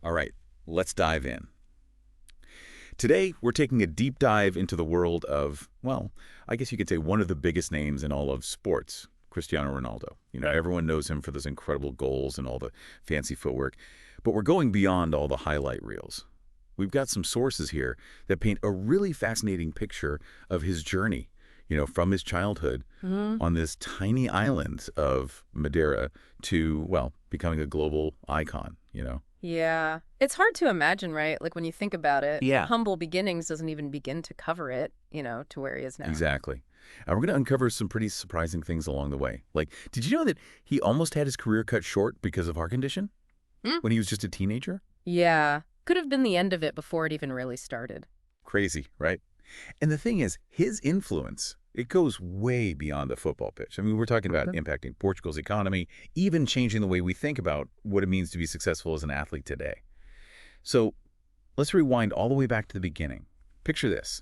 All right, let's dive in. Today, we're taking a deep dive into the world of, well, I guess you could say one of the biggest names in all of sports, Cristiano Ronaldo. Everyone knows him for those incredible goals and all the fancy footwork. But we're going beyond all the highlight reels. We've got some sources here that paint a really fascinating picture of his journey, from his childhood on this tiny island of Madeira to, well, becoming a global icon. Yeah. It's hard to imagine, right? Like when you think about it, Yeah. humble beginnings doesn't even begin to cover it, to where he is now. Exactly. And we're going to uncover some pretty surprising things along the way. Like, did you know that he almost had his career cut short because of heart condition when he was just a teenager? Yeah. Could have been the end of it before it even really started. Crazy, right? And the thing is, his influence, it goes way beyond the football pitch. I mean, we're talking about impacting Portugal's economy, even changing the way we think about what it means to be successful as an athlete today. So let's rewind all the way back to the beginning. Picture this.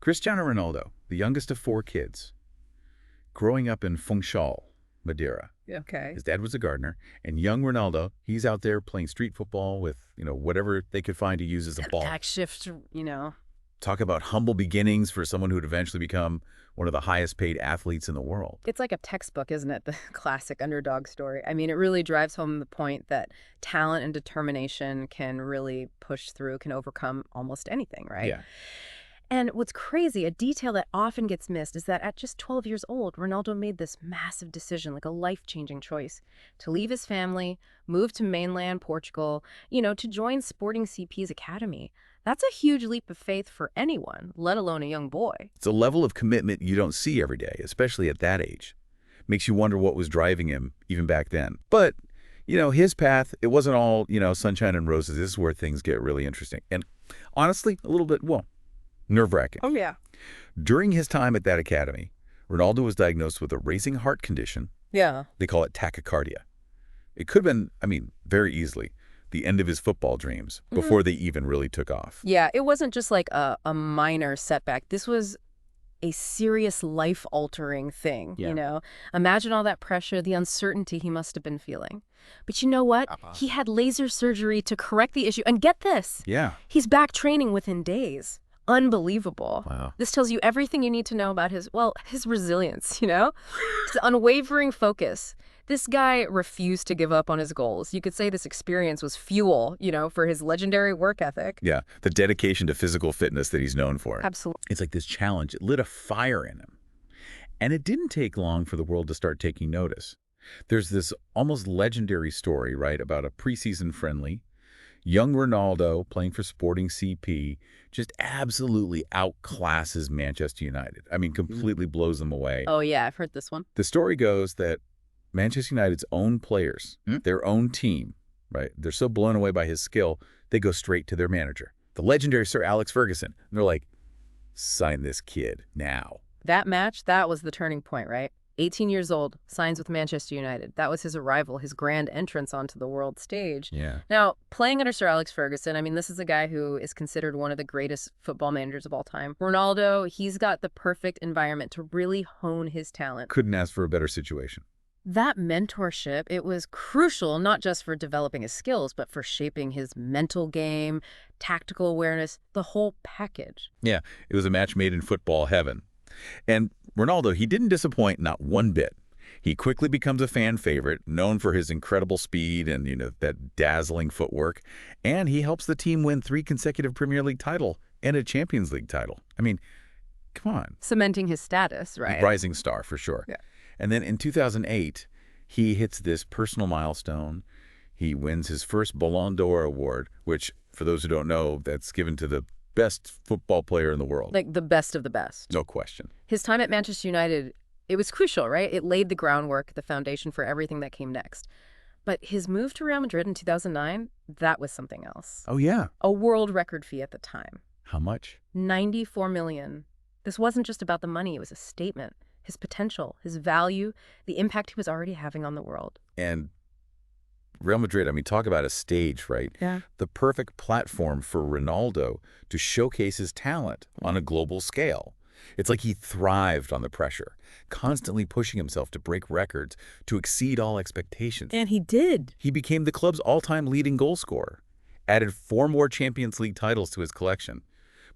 Cristiano Ronaldo, the youngest of 4 kids, growing up in Funchal, Madeira. Okay. His dad was a gardener, and young Ronaldo, he's out there playing street football with, whatever they could find to use as a ball. Back shift, Talk about humble beginnings for someone who would eventually become one of the highest paid athletes in the world. It's like a textbook, isn't it? The classic underdog story. I mean, it really drives home the point that talent and determination can really push through, can overcome almost anything, right? Yeah. And what's crazy, a detail that often gets missed, is that at just 12 years old, Ronaldo made this massive decision, like a life-changing choice, to leave his family, move to mainland Portugal, to join Sporting CP's academy. That's a huge leap of faith for anyone, let alone a young boy. It's a level of commitment you don't see every day, especially at that age. Makes you wonder what was driving him even back then. But, his path, it wasn't all, sunshine and roses. This is where things get really interesting. And honestly, a little bit, nerve-wracking. Oh, yeah. During his time at that academy, Ronaldo was diagnosed with a racing heart condition. Yeah. They call it tachycardia. It could have been, very easily, the end of his football dreams before they even really took off. Yeah, it wasn't just like a minor setback. This was a serious life-altering thing, Imagine all that pressure, the uncertainty he must have been feeling. But you know what? He had laser surgery to correct the issue. And get this. Yeah. He's back training within days. Unbelievable. Wow. This tells you everything you need to know about his resilience, his unwavering focus. This guy refused to give up on his goals. You could say this experience was fuel, for his legendary work ethic. Yeah, the dedication to physical fitness that he's known for. Absolutely. It's like this challenge. It lit a fire in him. And it didn't take long for the world to start taking notice. There's this almost legendary story, right, about a preseason friendly. Young Ronaldo, playing for Sporting CP, just absolutely outclasses Manchester United. I mean, completely blows them away. Oh, yeah, I've heard this one. The story goes that Manchester United's own players, their own team, right, they're so blown away by his skill, they go straight to their manager, the legendary Sir Alex Ferguson. And they're like, sign this kid now. That match, that was the turning point, right? 18 years old, signs with Manchester United. That was his arrival, his grand entrance onto the world stage. Yeah. Now, playing under Sir Alex Ferguson, this is a guy who is considered one of the greatest football managers of all time. Ronaldo, he's got the perfect environment to really hone his talent. Couldn't ask for a better situation. That mentorship, it was crucial, not just for developing his skills, but for shaping his mental game, tactical awareness, the whole package. Yeah, it was a match made in football heaven. And Ronaldo, he didn't disappoint, not one bit. He quickly becomes a fan favorite, known for his incredible speed and, that dazzling footwork. And he helps the team win 3 consecutive Premier League titles and a Champions League title. I mean, come on. Cementing his status, right? Rising star, for sure. Yeah. And then in 2008, he hits this personal milestone. He wins his first Ballon d'Or award, which, for those who don't know, that's given to the best football player in the world. Like the best of the best. No question. His time at Manchester United, it was crucial, right? It laid the groundwork, the foundation for everything that came next. But his move to Real Madrid in 2009, that was something else. Oh, yeah. A world record fee at the time. How much? 94 million. This wasn't just about the money, it was a statement. His potential, his value, the impact he was already having on the world. And Real Madrid, talk about a stage, right? Yeah. The perfect platform for Ronaldo to showcase his talent on a global scale. It's like he thrived on the pressure, constantly pushing himself to break records, to exceed all expectations. And he did. He became the club's all-time leading goal scorer. added 4 more Champions League titles to his collection.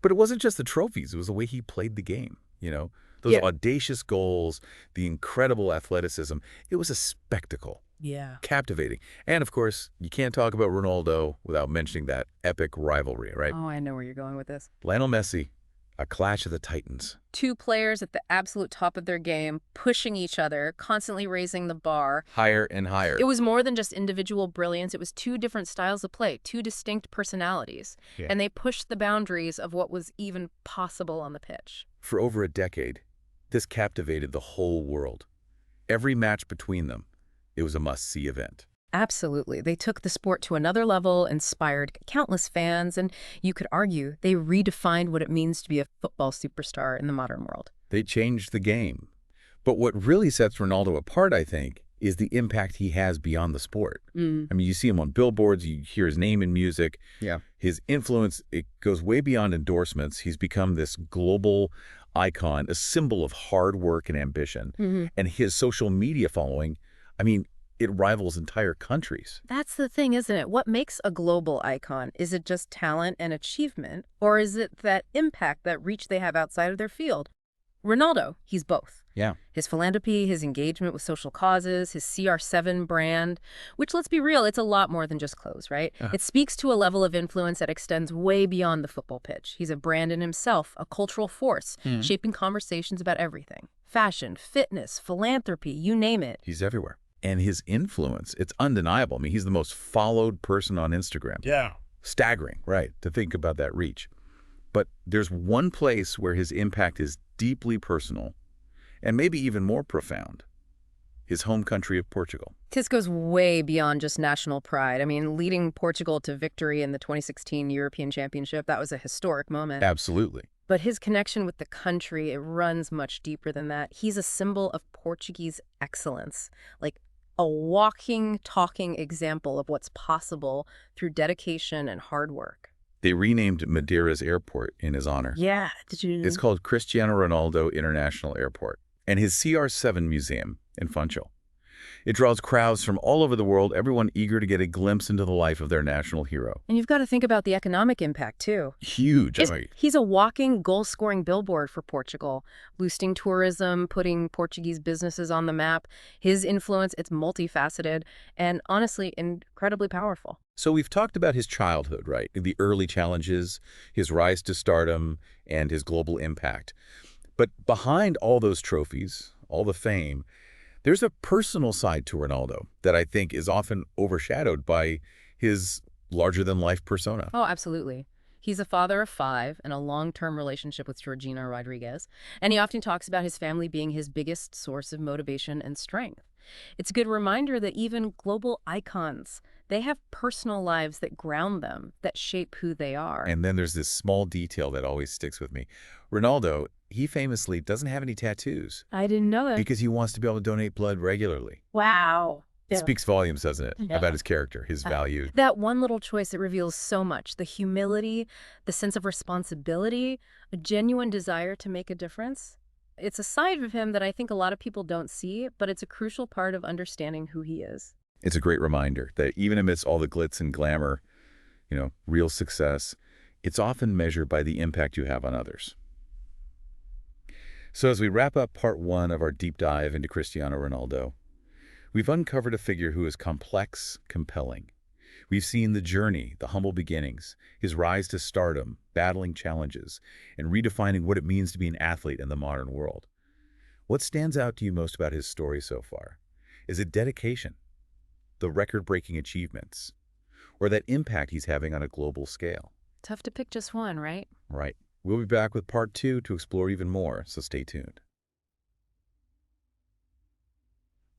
But it wasn't just the trophies, it was the way he played the game, you know? Those Yeah. audacious goals, the incredible athleticism. It was a spectacle. Yeah. Captivating. And, of course, you can't talk about Ronaldo without mentioning that epic rivalry, right? Oh, I know where you're going with this. Lionel Messi, a clash of the titans. Two players at the absolute top of their game, pushing each other, constantly raising the bar. Higher and higher. It was more than just individual brilliance. It was two different styles of play, two distinct personalities. Yeah. And they pushed the boundaries of what was even possible on the pitch. For over a decade, this captivated the whole world. Every match between them, it was a must-see event. Absolutely. They took the sport to another level, inspired countless fans, and you could argue they redefined what it means to be a football superstar in the modern world. They changed the game. But what really sets Ronaldo apart, I think, is the impact he has beyond the sport. I mean, you see him on billboards, you hear his name in music. Yeah. His influence, it goes way beyond endorsements. He's become this global icon, a symbol of hard work and ambition. And his social media following, I mean, it rivals entire countries. That's the thing, isn't it? What makes a global icon? Is it just talent and achievement, or is it that impact, that reach they have outside of their field? Ronaldo, he's both. Yeah. His philanthropy, his engagement with social causes, his CR7 brand, which, let's be real, it's a lot more than just clothes, right? It speaks to a level of influence that extends way beyond the football pitch. He's a brand in himself, a cultural force, shaping conversations about everything. Fashion, fitness, philanthropy, you name it. He's everywhere. And his influence, it's undeniable. I mean, he's the most followed person on Instagram. Yeah. Staggering, right, to think about that reach. But there's one place where his impact is deeply personal and maybe even more profound, his home country of Portugal. This goes way beyond just national pride. I mean, leading Portugal to victory in the 2016 European Championship, that was a historic moment. Absolutely. But his connection with the country, it runs much deeper than that. He's a symbol of Portuguese excellence, like a walking, talking example of what's possible through dedication and hard work. They renamed Madeira's airport in his honor. Yeah, did you? It's called Cristiano Ronaldo International Airport, and his CR7 museum in Funchal. It draws crowds from all over the world, everyone eager to get a glimpse into the life of their national hero. And you've got to think about the economic impact, too. Huge. He's a walking, goal-scoring billboard for Portugal, boosting tourism, putting Portuguese businesses on the map. His influence, it's multifaceted and, honestly, incredibly powerful. So we've talked about his childhood, right? The early challenges, his rise to stardom, and his global impact. But behind all those trophies, all the fame, there's a personal side to Ronaldo that I think is often overshadowed by his larger-than-life persona. Oh, absolutely. He's a father of 5 in a long-term relationship with Georgina Rodriguez, and he often talks about his family being his biggest source of motivation and strength. It's a good reminder that even global icons, they have personal lives that ground them, that shape who they are. And then there's this small detail that always sticks with me. Ronaldo, he famously doesn't have any tattoos I didn't know that. because he wants to be able to donate blood regularly. Wow. It speaks volumes, doesn't it, Yeah. about his character, his value. That one little choice, it reveals so much. The humility, the sense of responsibility, a genuine desire to make a difference. It's a side of him that I think a lot of people don't see, but it's a crucial part of understanding who he is. It's a great reminder that even amidst all the glitz and glamour, real success, it's often measured by the impact you have on others. So as we wrap up part 1 of our deep dive into Cristiano Ronaldo, we've uncovered a figure who is complex, compelling. We've seen the journey, the humble beginnings, his rise to stardom, battling challenges, and redefining what it means to be an athlete in the modern world. What stands out to you most about his story so far? Is it dedication, the record-breaking achievements, or that impact he's having on a global scale? Tough to pick just one, right? Right. We'll be back with part 2 to explore even more, so stay tuned.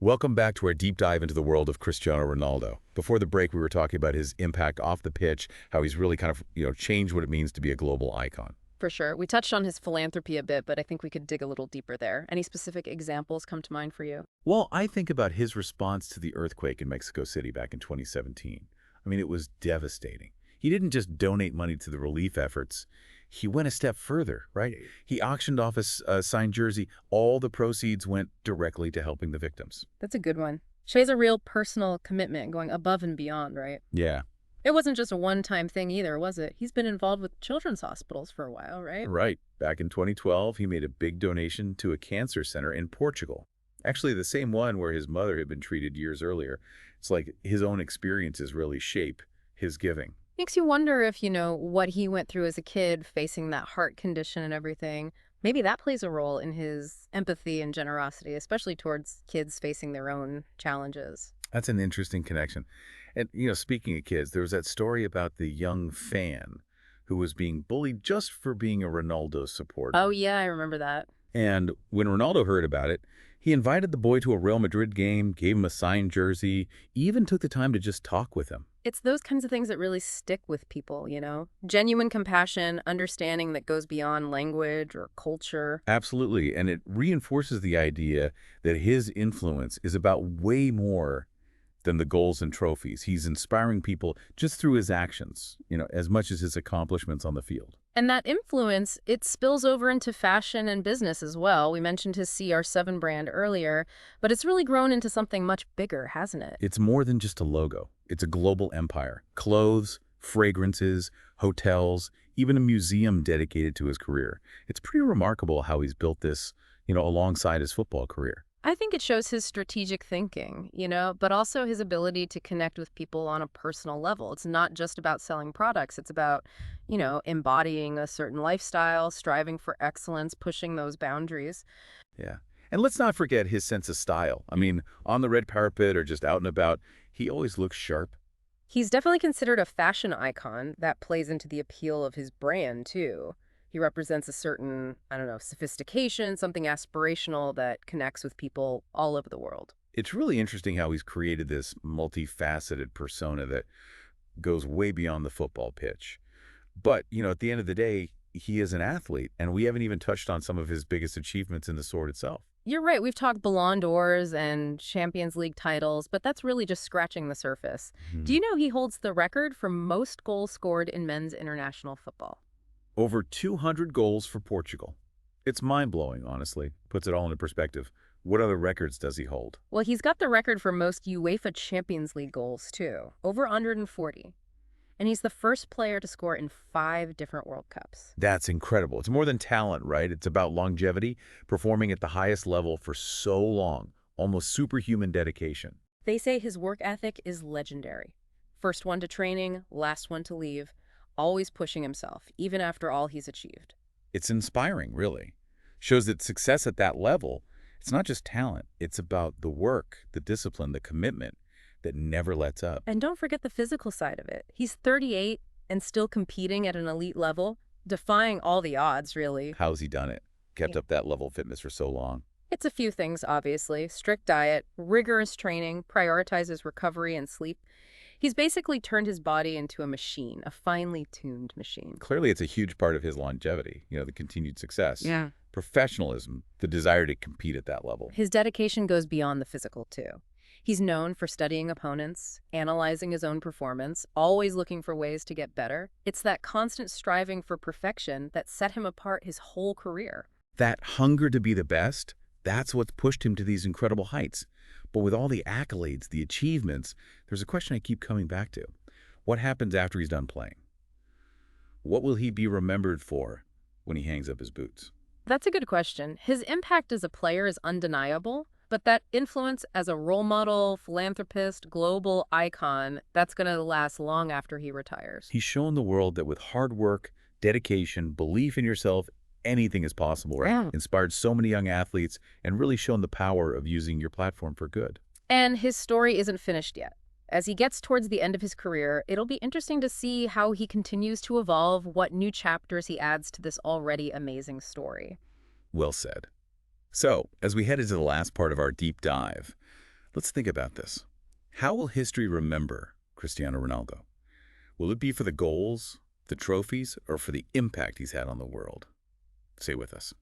Welcome back to our deep dive into the world of Cristiano Ronaldo. Before the break, we were talking about his impact off the pitch, how he's really kind of, changed what it means to be a global icon. For sure. We touched on his philanthropy a bit, but I think we could dig a little deeper there. Any specific examples come to mind for you? Well, I think about his response to the earthquake in Mexico City back in 2017. I mean, it was devastating. He didn't just donate money to the relief efforts. He went a step further, right? He auctioned off a signed jersey. All the proceeds went directly to helping the victims. That's a good one. Shows a real personal commitment going above and beyond, right? Yeah. It wasn't just a one-time thing either, was it? He's been involved with children's hospitals for a while, right? Right. Back in 2012, he made a big donation to a cancer center in Portugal. Actually, the same one where his mother had been treated years earlier. It's like his own experiences really shape his giving. Makes you wonder if, what he went through as a kid, facing that heart condition and everything, maybe that plays a role in his empathy and generosity, especially towards kids facing their own challenges. That's an interesting connection. And, speaking of kids, there was that story about the young fan who was being bullied just for being a Ronaldo supporter. Oh, yeah, I remember that. And when Ronaldo heard about it, he invited the boy to a Real Madrid game, gave him a signed jersey, even took the time to just talk with him. It's those kinds of things that really stick with people. Genuine compassion, understanding that goes beyond language or culture. Absolutely. And it reinforces the idea that his influence is about way more than the goals and trophies. He's inspiring people just through his actions, as much as his accomplishments on the field. And that influence, it spills over into fashion and business as well. We mentioned his CR7 brand earlier, but it's really grown into something much bigger, hasn't it? It's more than just a logo. It's a global empire. Clothes, fragrances, hotels, even a museum dedicated to his career. It's pretty remarkable how he's built this, alongside his football career. I think it shows his strategic thinking, but also his ability to connect with people on a personal level. It's not just about selling products. It's about, embodying a certain lifestyle, striving for excellence, pushing those boundaries. Yeah. And let's not forget his sense of style. I mean, on the red carpet or just out and about, he always looks sharp. He's definitely considered a fashion icon that plays into the appeal of his brand, too. He represents a certain, I don't know, sophistication, something aspirational that connects with people all over the world. It's really interesting how he's created this multifaceted persona that goes way beyond the football pitch. But, at the end of the day, he is an athlete, and we haven't even touched on some of his biggest achievements in the sport itself. You're right. We've talked Ballon d'Ors and Champions League titles, but that's really just scratching the surface. Do Mhm. you know he holds the record for most goals scored in men's international football? Over 200 goals for Portugal. It's mind-blowing, honestly. Puts it all into perspective. What other records does he hold? Well, he's got the record for most UEFA Champions League goals, too, over 140. And he's the first player to score in 5 different World Cups. That's incredible. It's more than talent, right? It's about longevity, performing at the highest level for so long, almost superhuman dedication. They say his work ethic is legendary. First one to training, last one to leave, always pushing himself, even after all he's achieved. It's inspiring, really. Shows that success at that level, it's not just talent. It's about the work, the discipline, the commitment that never lets up. And don't forget the physical side of it. He's 38 and still competing at an elite level, defying all the odds, really. How's he done it? Kept Yeah. up that level of fitness for so long. It's a few things, obviously. Strict diet, rigorous training, prioritizes recovery and sleep. He's basically turned his body into a machine, a finely tuned machine. Clearly, it's a huge part of his longevity, the continued success. Yeah. Professionalism, the desire to compete at that level. His dedication goes beyond the physical, too. He's known for studying opponents, analyzing his own performance, always looking for ways to get better. It's that constant striving for perfection that set him apart his whole career. That hunger to be the best, that's what's pushed him to these incredible heights. But with all the accolades, the achievements, there's a question I keep coming back to. What happens after he's done playing? What will he be remembered for when he hangs up his boots? That's a good question. His impact as a player is undeniable, but that influence as a role model, philanthropist, global icon, that's going to last long after he retires. He's shown the world that with hard work, dedication, belief in yourself, anything is possible, right? Yeah. Inspired so many young athletes and really shown the power of using your platform for good. And his story isn't finished yet. As he gets towards the end of his career, it'll be interesting to see how he continues to evolve, what new chapters he adds to this already amazing story. Well said. So, as we head into the last part of our deep dive, let's think about this. How will history remember Cristiano Ronaldo? Will it be for the goals, the trophies, or for the impact he's had on the world? Stay with us.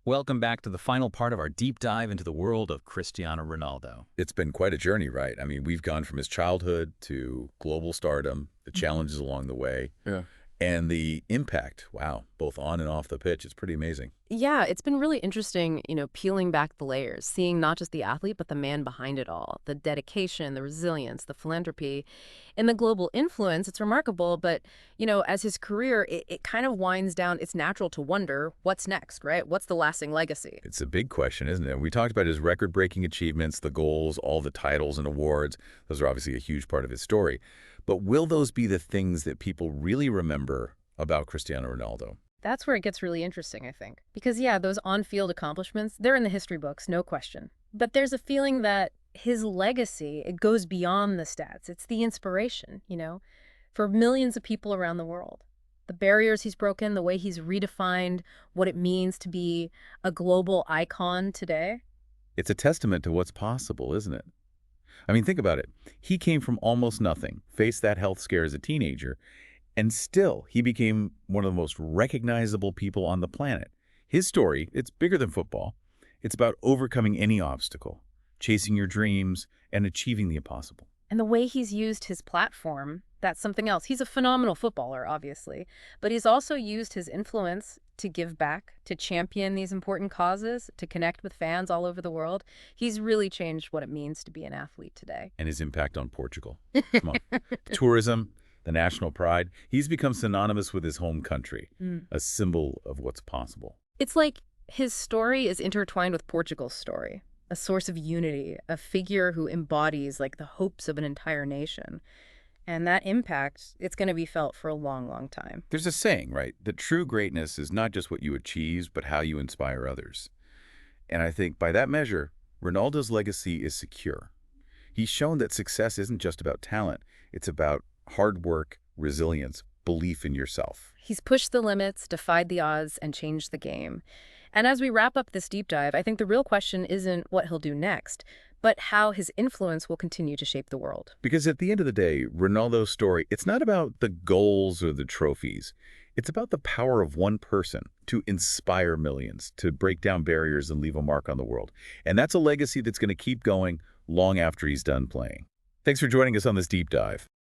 Welcome back to the final part of our deep dive into the world of Cristiano Ronaldo. It's been quite a journey, right? I mean, we've gone from his childhood to global stardom, the challenges along the way. Yeah. And the impact, wow, both on and off the pitch, is pretty amazing. Yeah, it's been really interesting, peeling back the layers, seeing not just the athlete, but the man behind it all, the dedication, the resilience, the philanthropy, and the global influence. It's remarkable, but, as his career, it kind of winds down, it's natural to wonder what's next, right? What's the lasting legacy? It's a big question, isn't it? We talked about his record-breaking achievements, the goals, all the titles and awards. Those are obviously a huge part of his story. But will those be the things that people really remember about Cristiano Ronaldo? That's where it gets really interesting, I think. Because, yeah, those on-field accomplishments, they're in the history books, no question. But there's a feeling that his legacy, it goes beyond the stats. It's the inspiration, for millions of people around the world. The barriers he's broken, the way he's redefined what it means to be a global icon today. It's a testament to what's possible, isn't it? I mean, think about it. He came from almost nothing, faced that health scare as a teenager, and still he became one of the most recognizable people on the planet. His story, it's bigger than football. It's about overcoming any obstacle, chasing your dreams, and achieving the impossible. And the way he's used his platform, that's something else. He's a phenomenal footballer, obviously, but he's also used his influence to give back, to champion these important causes, to connect with fans all over the world. He's really changed what it means to be an athlete today. And his impact on Portugal. Come on. Tourism, the national pride, he's become synonymous with his home country, a symbol of what's possible. It's like his story is intertwined with Portugal's story, a source of unity, a figure who embodies like the hopes of an entire nation. And that impact, it's going to be felt for a long, long time. There's a saying, right, that true greatness is not just what you achieve, but how you inspire others. And I think by that measure, Ronaldo's legacy is secure. He's shown that success isn't just about talent. It's about hard work, resilience, belief in yourself. He's pushed the limits, defied the odds, and changed the game. And as we wrap up this deep dive, I think the real question isn't what he'll do next, but how his influence will continue to shape the world. Because at the end of the day, Ronaldo's story, it's not about the goals or the trophies. It's about the power of one person to inspire millions, to break down barriers and leave a mark on the world. And that's a legacy that's going to keep going long after he's done playing. Thanks for joining us on this deep dive.